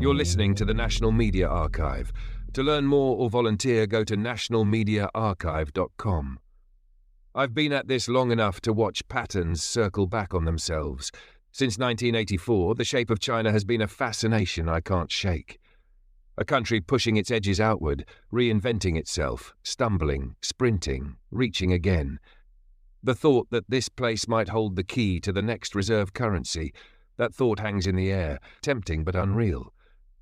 You're listening to the National Media Archive. To learn more or volunteer, go to nationalmediaarchive.com. I've been at this long enough to watch patterns circle back on themselves. Since 1984, the shape of China has been a fascination I can't shake. A country pushing its edges outward, reinventing itself, stumbling, sprinting, reaching again. The thought that this place might hold the key to the next reserve currency, that thought hangs in the air, tempting but unreal.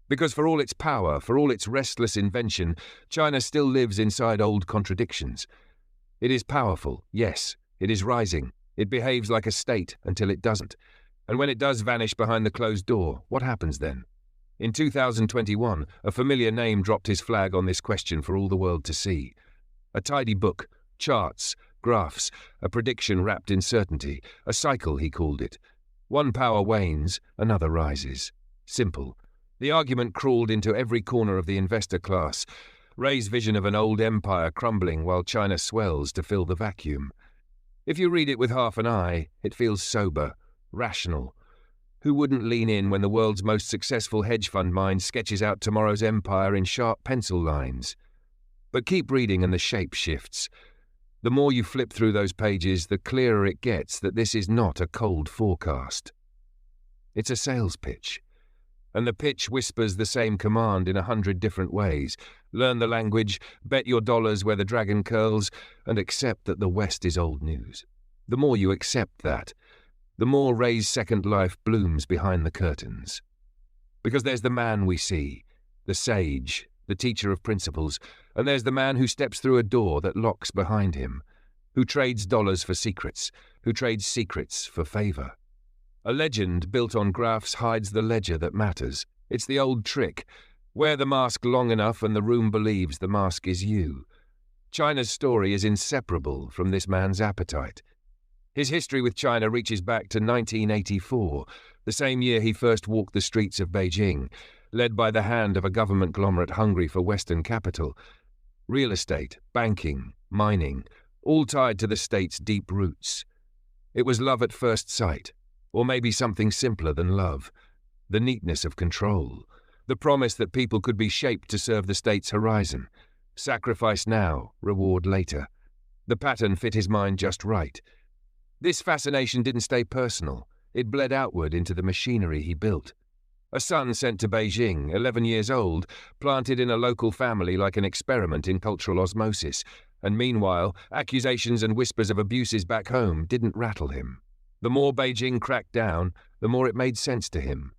Because for all its power, for all its restless invention, China still lives inside old contradictions. It is powerful, yes. It is rising. It behaves like a state until it doesn't. And when it does vanish behind the closed door, what happens then? In 2021, a familiar name dropped his flag on this question for all the world to see. A tidy book, charts, graphs, a prediction wrapped in certainty, a cycle he called it. One power wanes, another rises. Simple. The argument crawled into every corner of the investor class. Ray's vision of an old empire crumbling while China swells to fill the vacuum. If you read it with half an eye, it feels sober, rational. Who wouldn't lean in when the world's most successful hedge fund mind sketches out tomorrow's empire in sharp pencil lines? But keep reading and the shape shifts. The more you flip through those pages, the clearer it gets that this is not a cold forecast. It's a sales pitch. And the pitch whispers the same command in 100 different ways. Learn the language, bet your dollars where the dragon curls, and accept that the West is old news. The more you accept that, the more Ray's second life blooms behind the curtains. Because there's the man we see, the sage, the teacher of principles, and there's the man who steps through a door that locks behind him, who trades dollars for secrets, who trades secrets for favor. A legend built on graphs hides the ledger that matters. It's the old trick. Wear the mask long enough and the room believes the mask is you. China's story is inseparable from this man's appetite. His history with China reaches back to 1984, the same year he first walked the streets of Beijing, led by the hand of a government conglomerate hungry for Western capital. Real estate, banking, mining, all tied to the state's deep roots. It was love at first sight. Or maybe something simpler than love. The neatness of control. The promise that people could be shaped to serve the state's horizon. Sacrifice now, reward later. The pattern fit his mind just right. This fascination didn't stay personal. It bled outward into the machinery he built. A son sent to Beijing, 11 years old, planted in a local family like an experiment in cultural osmosis. And meanwhile, accusations and whispers of abuses back home didn't rattle him. The more Beijing cracked down, the more it made sense to him.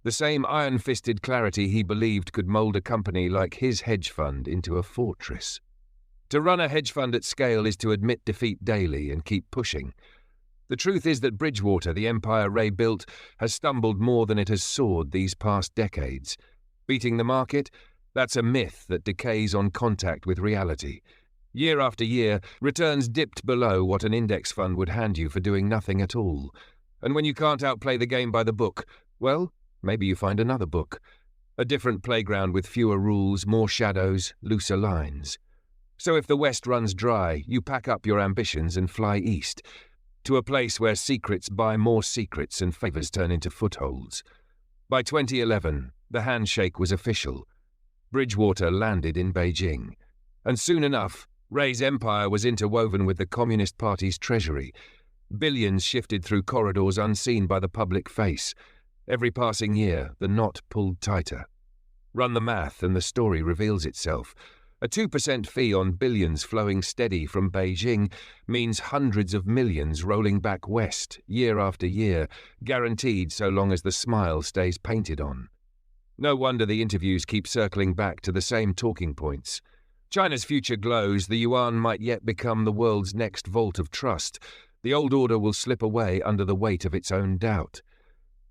The same iron-fisted clarity he believed could mold a company like his hedge fund into a fortress. To run a hedge fund at scale is to admit defeat daily and keep pushing. The truth is that Bridgewater, the empire Ray built, has stumbled more than it has soared these past decades. Beating the market? That's a myth that decays on contact with reality. Year after year, returns dipped below what an index fund would hand you for doing nothing at all. And when you can't outplay the game by the book, well, maybe you find another book. A different playground with fewer rules, more shadows, looser lines. So if the West runs dry, you pack up your ambitions and fly east, to a place where secrets buy more secrets and favors turn into footholds. By 2011, the handshake was official. Bridgewater landed in Beijing. And soon enough, Ray's empire was interwoven with the Communist Party's treasury. Billions shifted through corridors unseen by the public face. Every passing year, the knot pulled tighter. Run the math and the story reveals itself. A 2% fee on billions flowing steady from Beijing means hundreds of millions rolling back west, year after year, guaranteed so long as the smile stays painted on. No wonder the interviews keep circling back to the same talking points. China's future glows, the yuan might yet become the world's next vault of trust. The old order will slip away under the weight of its own doubt.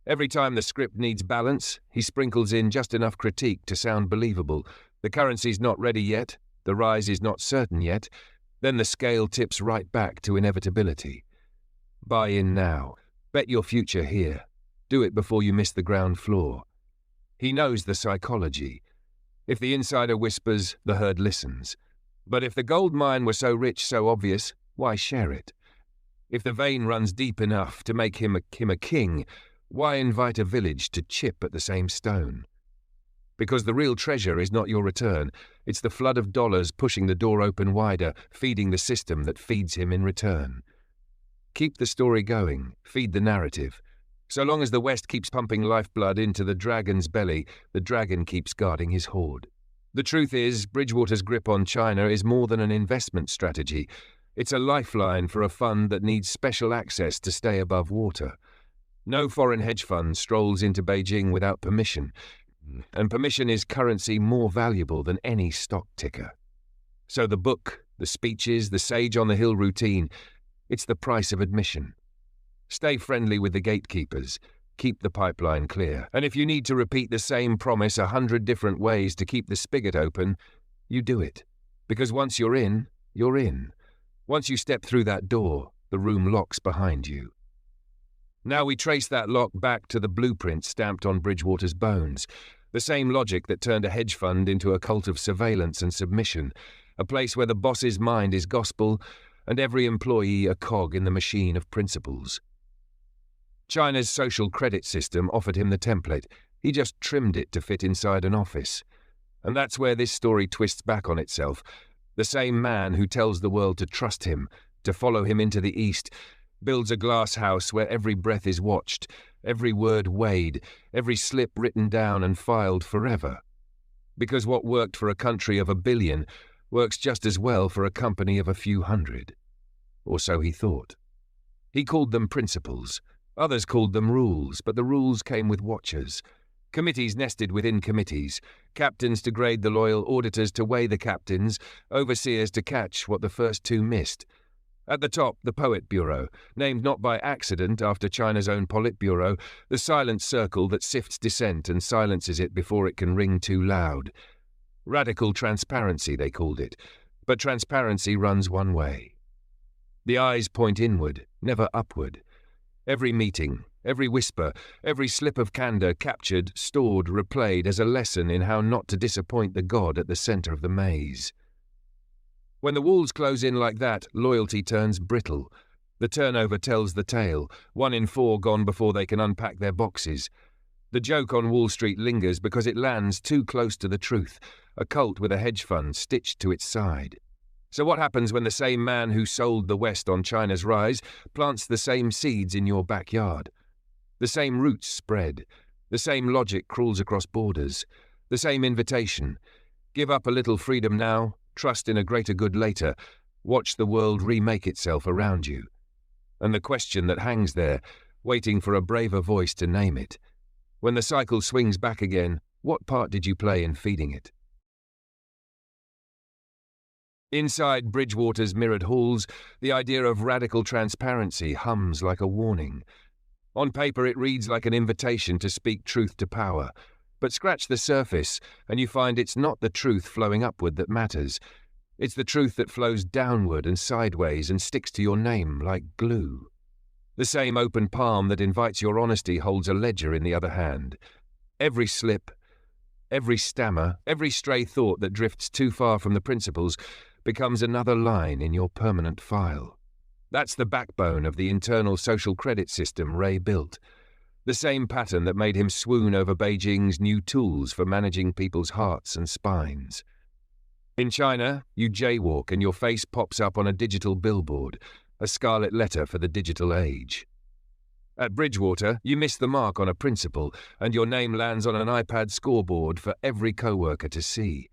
Every time the script needs balance, he sprinkles in just enough critique to sound believable. The currency's not ready yet, the rise is not certain yet, then the scale tips right back to inevitability. Buy in now. Bet your future here. Do it before you miss the ground floor. He knows the psychology. If the insider whispers, the herd listens. But if the gold mine were so rich, so obvious, why share it? If the vein runs deep enough to make him a king, why invite a village to chip at the same stone? Because the real treasure is not your return, it's the flood of dollars pushing the door open wider, feeding the system that feeds him in return. Keep the story going, feed the narrative. So long as the West keeps pumping lifeblood into the dragon's belly, the dragon keeps guarding his hoard. The truth is, Bridgewater's grip on China is more than an investment strategy. It's a lifeline for a fund that needs special access to stay above water. No foreign hedge fund strolls into Beijing without permission, and permission is currency more valuable than any stock ticker. So the book, the speeches, the Sage on the Hill routine, it's the price of admission. Stay friendly with the gatekeepers. Keep the pipeline clear. And if you need to repeat the same promise 100 different ways to keep the spigot open, you do it. Because once you're in, you're in. Once you step through that door, the room locks behind you. Now we trace that lock back to the blueprint stamped on Bridgewater's bones, the same logic that turned a hedge fund into a cult of surveillance and submission, a place where the boss's mind is gospel and every employee a cog in the machine of principles. China's social credit system offered him the template. He just trimmed it to fit inside an office. And that's where this story twists back on itself. The same man who tells the world to trust him, to follow him into the East, builds a glass house where every breath is watched, every word weighed, every slip written down and filed forever. Because what worked for a country of 1 billion works just as well for a company of a few hundred. Or so he thought. He called them principles. Others called them rules, but the rules came with watchers. Committees nested within committees, captains to grade the loyal, auditors to weigh the captains, overseers to catch what the first two missed. At the top, the Poet Bureau, named not by accident after China's own Politburo, the silent circle that sifts dissent and silences it before it can ring too loud. Radical transparency, they called it, but transparency runs one way. The eyes point inward, never upward. Every meeting, every whisper, every slip of candor captured, stored, replayed as a lesson in how not to disappoint the god at the center of the maze. When the walls close in like that, loyalty turns brittle. The turnover tells the tale, 1 in 4 gone before they can unpack their boxes. The joke on Wall Street lingers because it lands too close to the truth, a cult with a hedge fund stitched to its side. So what happens when the same man who sold the West on China's rise plants the same seeds in your backyard? The same roots spread, the same logic crawls across borders, the same invitation. Give up a little freedom now, trust in a greater good later, watch the world remake itself around you. And the question that hangs there, waiting for a braver voice to name it. When the cycle swings back again, what part did you play in feeding it? Inside Bridgewater's mirrored halls, the idea of radical transparency hums like a warning. On paper it reads like an invitation to speak truth to power, but scratch the surface and you find it's not the truth flowing upward that matters. It's the truth that flows downward and sideways and sticks to your name like glue. The same open palm that invites your honesty holds a ledger in the other hand. Every slip, every stammer, every stray thought that drifts too far from the principles becomes another line in your permanent file. That's the backbone of the internal social credit system Ray built. The same pattern that made him swoon over Beijing's new tools for managing people's hearts and spines. In China, you jaywalk and your face pops up on a digital billboard, a scarlet letter for the digital age. At Bridgewater, you miss the mark on a principle and your name lands on an iPad scoreboard for every co-worker to see.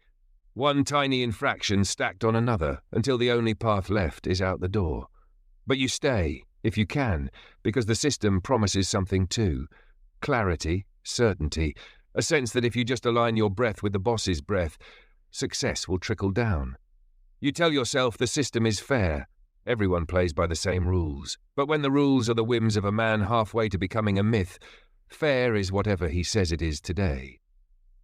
One tiny infraction stacked on another until the only path left is out the door. But you stay, if you can, because the system promises something too. Clarity, certainty, a sense that if you just align your breath with the boss's breath, success will trickle down. You tell yourself the system is fair. Everyone plays by the same rules. But when the rules are the whims of a man halfway to becoming a myth, fair is whatever he says it is today.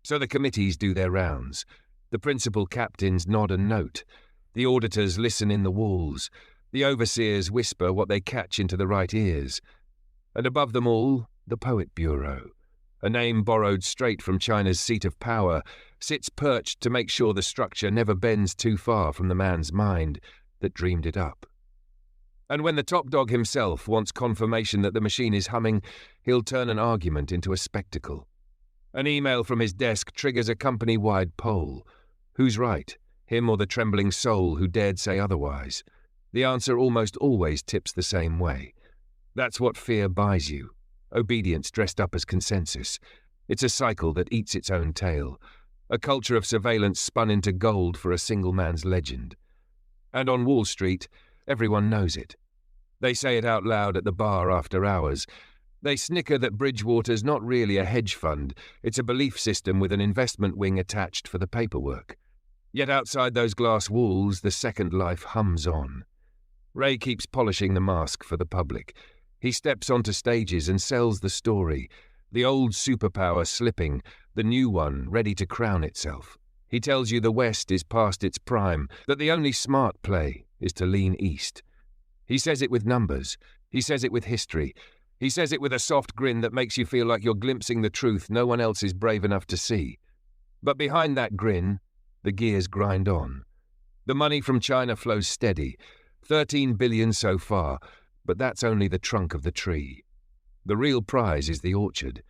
So the committees do their rounds. The principal captains nod and note. The auditors listen in the walls. The overseers whisper what they catch into the right ears. And above them all, the Poet Bureau, a name borrowed straight from China's seat of power, sits perched to make sure the structure never bends too far from the man's mind that dreamed it up. And when the top dog himself wants confirmation that the machine is humming, he'll turn an argument into a spectacle. An email from his desk triggers a company-wide poll. Who's right, him or the trembling soul who dared say otherwise? The answer almost always tips the same way. That's what fear buys you. Obedience dressed up as consensus. It's a cycle that eats its own tail. A culture of surveillance spun into gold for a single man's legend. And on Wall Street, everyone knows it. They say it out loud at the bar after hours. They snicker that Bridgewater's not really a hedge fund. It's a belief system with an investment wing attached for the paperwork. Yet outside those glass walls, the second life hums on. Ray keeps polishing the mask for the public. He steps onto stages and sells the story. The old superpower slipping, the new one ready to crown itself. He tells you the West is past its prime, that the only smart play is to lean east. He says it with numbers. He says it with history. He says it with a soft grin that makes you feel like you're glimpsing the truth no one else is brave enough to see. But behind that grin, the gears grind on. The money from China flows steady. 13 billion so far, but that's only the trunk of the tree. The real prize is the orchard.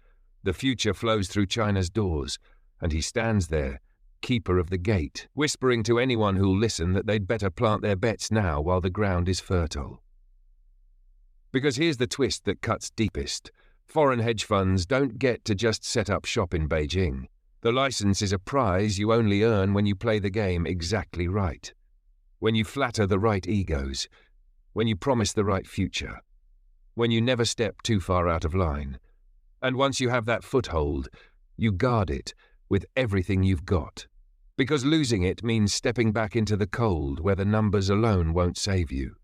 The future flows through China's doors, and he stands there, keeper of the gate, whispering to anyone who'll listen that they'd better plant their bets now while the ground is fertile. Because here's the twist that cuts deepest. Foreign hedge funds don't get to just set up shop in Beijing. The license is a prize you only earn when you play the game exactly right. When you flatter the right egos. When you promise the right future. When you never step too far out of line. And once you have that foothold, you guard it with everything you've got. Because losing it means stepping back into the cold where the numbers alone won't save you.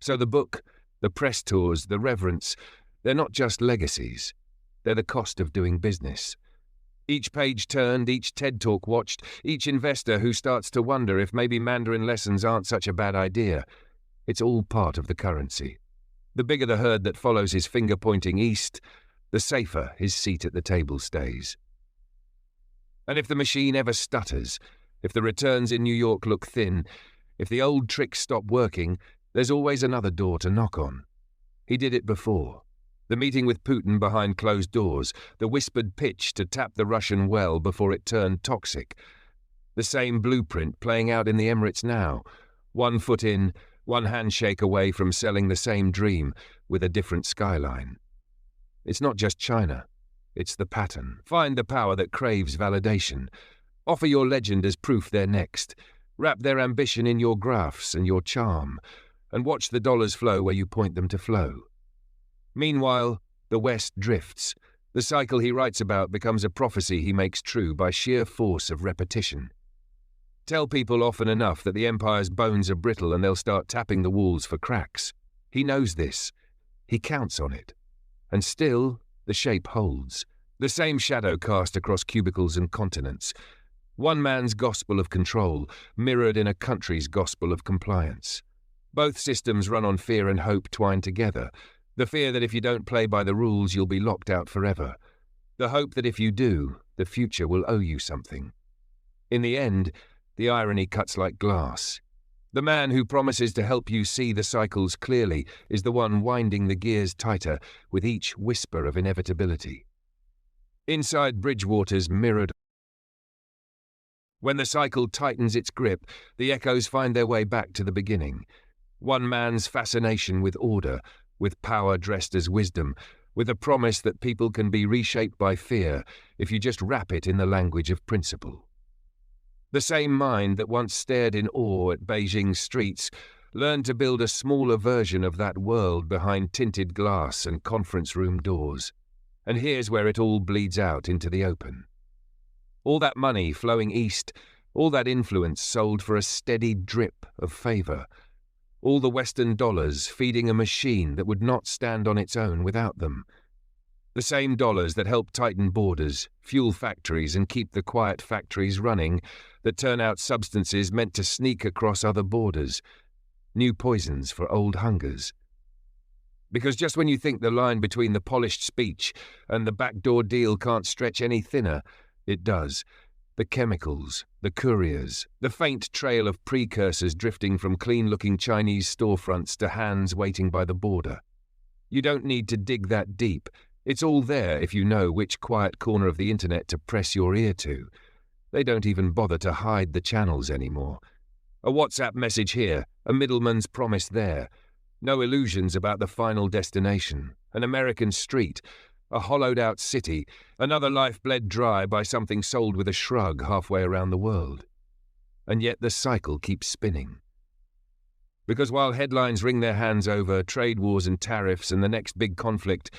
So the book, the press tours, the reverence, they're not just legacies. They're the cost of doing business. Each page turned, each TED Talk watched, each investor who starts to wonder if maybe Mandarin lessons aren't such a bad idea. It's all part of the currency. The bigger the herd that follows his finger pointing east, the safer his seat at the table stays. And if the machine ever stutters, if the returns in New York look thin, if the old tricks stop working, there's always another door to knock on. He did it before. The meeting with Putin behind closed doors, the whispered pitch to tap the Russian well before it turned toxic. The same blueprint playing out in the Emirates now. 1 foot in, 1 handshake away from selling the same dream with a different skyline. It's not just China. It's the pattern. Find the power that craves validation. Offer your legend as proof they're next. Wrap their ambition in your graphs and your charm, and watch the dollars flow where you point them to flow. Meanwhile, the West drifts. The cycle he writes about becomes a prophecy he makes true by sheer force of repetition. Tell people often enough that the empire's bones are brittle and they'll start tapping the walls for cracks. He knows this. He counts on it. And still, the shape holds. The same shadow cast across cubicles and continents. One man's gospel of control, mirrored in a country's gospel of compliance. Both systems run on fear and hope twined together. The fear that if you don't play by the rules, you'll be locked out forever. The hope that if you do, the future will owe you something. In the end, the irony cuts like glass. The man who promises to help you see the cycles clearly is the one winding the gears tighter with each whisper of inevitability. Inside Bridgewater's mirrored. When the cycle tightens its grip, the echoes find their way back to the beginning. One man's fascination with order, with power dressed as wisdom, with a promise that people can be reshaped by fear if you just wrap it in the language of principle. The same mind that once stared in awe at Beijing's streets learned to build a smaller version of that world behind tinted glass and conference room doors. And here's where it all bleeds out into the open. All that money flowing east, all that influence sold for a steady drip of favor. All the Western dollars feeding a machine that would not stand on its own without them. The same dollars that help tighten borders, fuel factories and keep the quiet factories running, that turn out substances meant to sneak across other borders. New poisons for old hungers. Because just when you think the line between the polished speech and the backdoor deal can't stretch any thinner, it does. The chemicals, the couriers, the faint trail of precursors drifting from clean-looking Chinese storefronts to hands waiting by the border. You don't need to dig that deep. It's all there if you know which quiet corner of the internet to press your ear to. They don't even bother to hide the channels anymore. A WhatsApp message here, a middleman's promise there. No illusions about the final destination. An American street, a hollowed-out city, another life bled dry by something sold with a shrug halfway around the world. And yet the cycle keeps spinning. Because while headlines wring their hands over trade wars and tariffs and the next big conflict,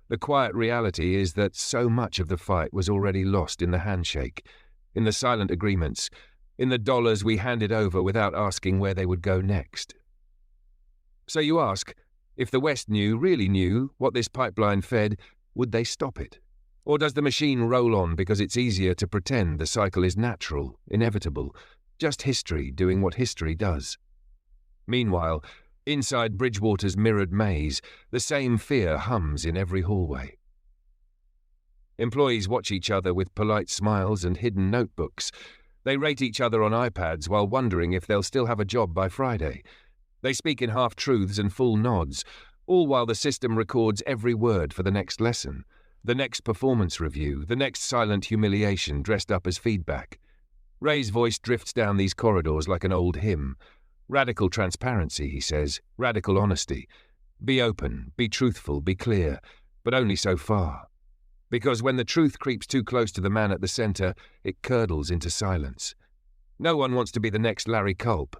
the quiet reality is that so much of the fight was already lost in the handshake, in the silent agreements, in the dollars we handed over without asking where they would go next. So you ask, if the West really knew, what this pipeline fed, would they stop it? Or does the machine roll on because it's easier to pretend the cycle is natural, inevitable, just history doing what history does? Meanwhile, inside Bridgewater's mirrored maze, the same fear hums in every hallway. Employees watch each other with polite smiles and hidden notebooks. They rate each other on iPads while wondering if they'll still have a job by Friday. They speak in half-truths and full nods, all while the system records every word for the next lesson, the next performance review, the next silent humiliation dressed up as feedback. Ray's voice drifts down these corridors like an old hymn. Radical transparency, he says, radical honesty. Be open, be truthful, be clear, but only so far. Because when the truth creeps too close to the man at the center, it curdles into silence. No one wants to be the next Larry Culp,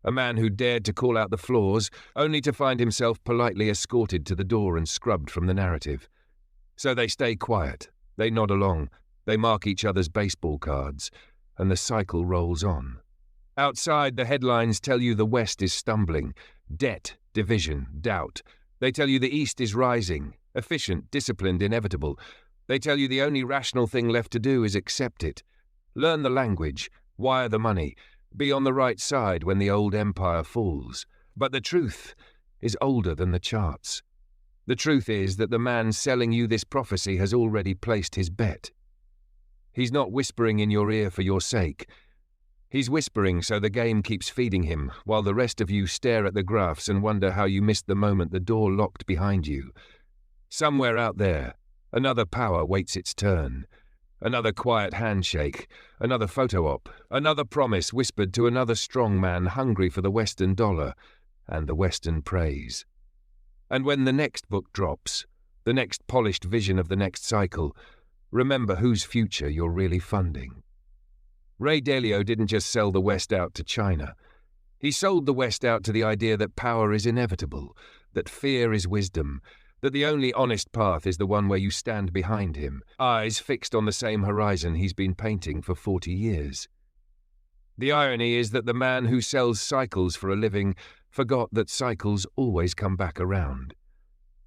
a man who dared to call out the flaws, only to find himself politely escorted to the door and scrubbed from the narrative. So they stay quiet, they nod along, they mark each other's baseball cards, and the cycle rolls on. Outside, the headlines tell you the West is stumbling. Debt, division, doubt. They tell you the East is rising, efficient, disciplined, inevitable. They tell you the only rational thing left to do is accept it. Learn the language, wire the money, be on the right side when the old empire falls. But the truth is older than the charts. The truth is that the man selling you this prophecy has already placed his bet. He's not whispering in your ear for your sake. He's whispering so the game keeps feeding him, while the rest of you stare at the graphs and wonder how you missed the moment the door locked behind you. Somewhere out there, another power waits its turn. Another quiet handshake, another photo op, another promise whispered to another strong man hungry for the Western dollar and the Western praise. And when the next book drops, the next polished vision of the next cycle, remember whose future you're really funding. Ray Dalio didn't just sell the West out to China. He sold the West out to the idea that power is inevitable, that fear is wisdom, that the only honest path is the one where you stand behind him, eyes fixed on the same horizon he's been painting for 40 years. The irony is that the man who sells cycles for a living forgot that cycles always come back around.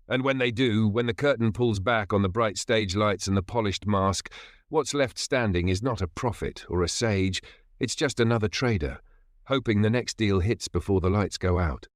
And when they do, when the curtain pulls back on the bright stage lights and the polished mask, what's left standing is not a prophet or a sage, it's just another trader, hoping the next deal hits before the lights go out.